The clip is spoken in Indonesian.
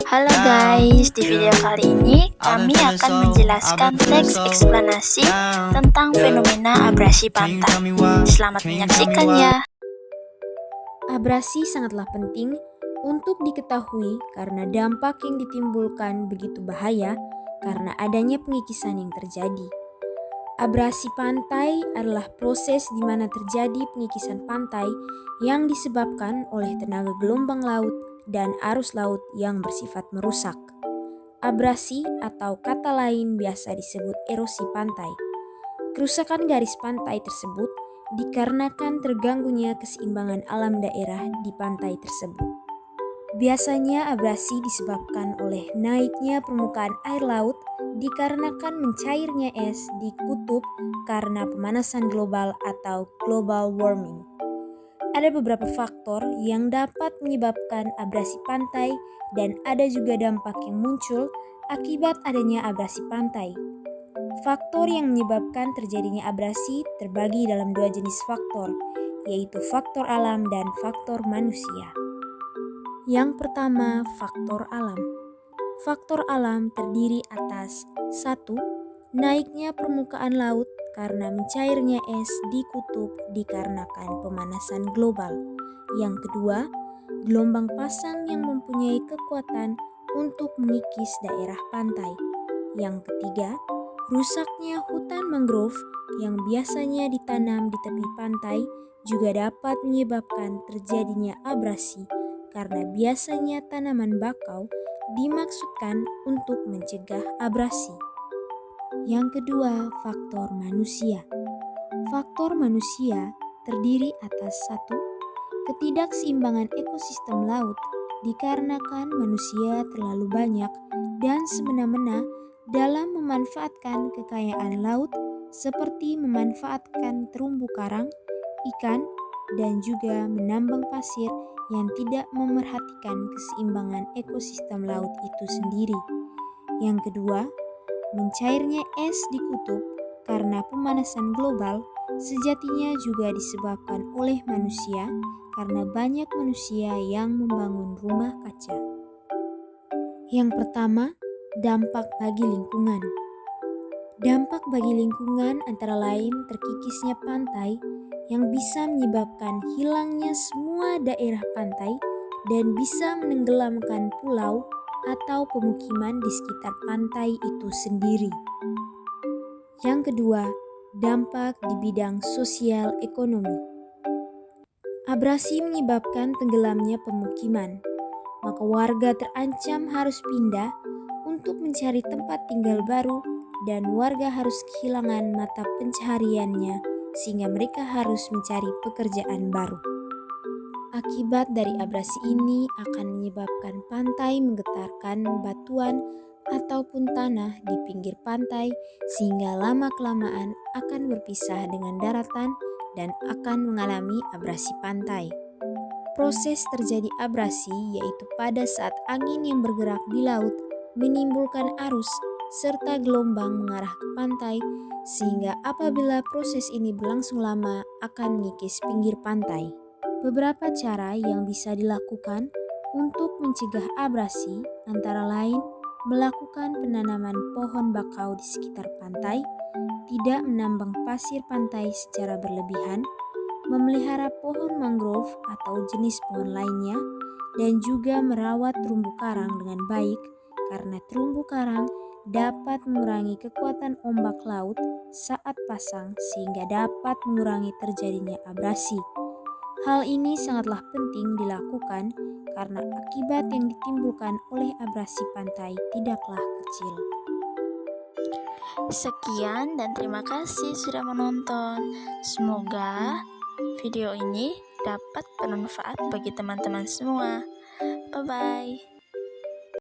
Halo guys, di video kali ini kami akan menjelaskan teks eksplanasi tentang fenomena abrasi pantai. Selamat menyaksikan ya. Abrasi sangatlah penting untuk diketahui karena dampak yang ditimbulkan begitu bahaya karena adanya pengikisan yang terjadi. Abrasi pantai adalah proses di mana terjadi pengikisan pantai yang disebabkan oleh tenaga gelombang laut dan arus laut yang bersifat merusak. Abrasi atau kata lain biasa disebut erosi pantai. Kerusakan garis pantai tersebut dikarenakan terganggunya keseimbangan alam daerah di pantai tersebut. Biasanya abrasi disebabkan oleh naiknya permukaan air laut dikarenakan mencairnya es di kutub karena pemanasan global atau global warming. Ada beberapa faktor yang dapat menyebabkan abrasi pantai dan ada juga dampak yang muncul akibat adanya abrasi pantai. Faktor yang menyebabkan terjadinya abrasi terbagi dalam dua jenis faktor, yaitu faktor alam dan faktor manusia. Yang pertama, faktor alam. Faktor alam terdiri atas 1. Naiknya permukaan laut karena mencairnya es di kutub dikarenakan pemanasan global. Yang kedua, gelombang pasang yang mempunyai kekuatan untuk mengikis daerah pantai. Yang ketiga, rusaknya hutan mangrove yang biasanya ditanam di tepi pantai juga dapat menyebabkan terjadinya abrasi karena biasanya tanaman bakau dimaksudkan untuk mencegah abrasi. Yang kedua, faktor manusia. Faktor manusia terdiri atas 1. Ketidakseimbangan ekosistem laut dikarenakan manusia terlalu banyak dan semena-mena dalam memanfaatkan kekayaan laut seperti memanfaatkan terumbu karang, ikan, dan juga menambang pasir yang tidak memerhatikan keseimbangan ekosistem laut itu sendiri. Yang kedua, mencairnya es di kutub karena pemanasan global sejatinya juga disebabkan oleh manusia karena banyak manusia yang membangun rumah kaca. Yang pertama, dampak bagi lingkungan. Dampak bagi lingkungan antara lain terkikisnya pantai yang bisa menyebabkan hilangnya semua daerah pantai dan bisa menenggelamkan pulau atau pemukiman di sekitar pantai itu sendiri. Yang kedua, dampak di bidang sosial ekonomi. Abrasi menyebabkan tenggelamnya pemukiman, maka warga terancam harus pindah untuk mencari tempat tinggal baru dan warga harus kehilangan mata pencahariannya sehingga mereka harus mencari pekerjaan baru. Akibat dari abrasi ini akan menyebabkan pantai menggetarkan batuan ataupun tanah di pinggir pantai sehingga lama-kelamaan akan berpisah dengan daratan dan akan mengalami abrasi pantai. Proses terjadi abrasi yaitu pada saat angin yang bergerak di laut menimbulkan arus serta gelombang mengarah ke pantai sehingga apabila proses ini berlangsung lama akan mengikis pinggir pantai. Beberapa cara yang bisa dilakukan untuk mencegah abrasi antara lain melakukan penanaman pohon bakau di sekitar pantai, tidak menambang pasir pantai secara berlebihan, memelihara pohon mangrove atau jenis pohon lainnya, dan juga merawat terumbu karang dengan baik karena terumbu karang dapat mengurangi kekuatan ombak laut saat pasang sehingga dapat mengurangi terjadinya abrasi. Hal ini sangatlah penting dilakukan karena akibat yang ditimbulkan oleh abrasi pantai tidaklah kecil. Sekian dan terima kasih sudah menonton. Semoga video ini dapat bermanfaat bagi teman-teman semua. Bye-bye.